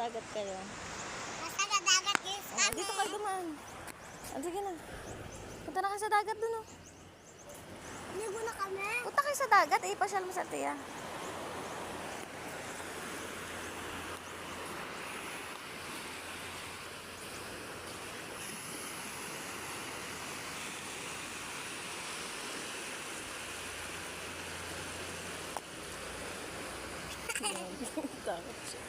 dagat kayo. Nasa dagat guys kami. Dito kayo dumaan. Sige na. Punta na kayo sa dagat dun, oh. Ligo na kami. Punta kayo sa dagat, ipasyal mo sa tiya. Takot siya.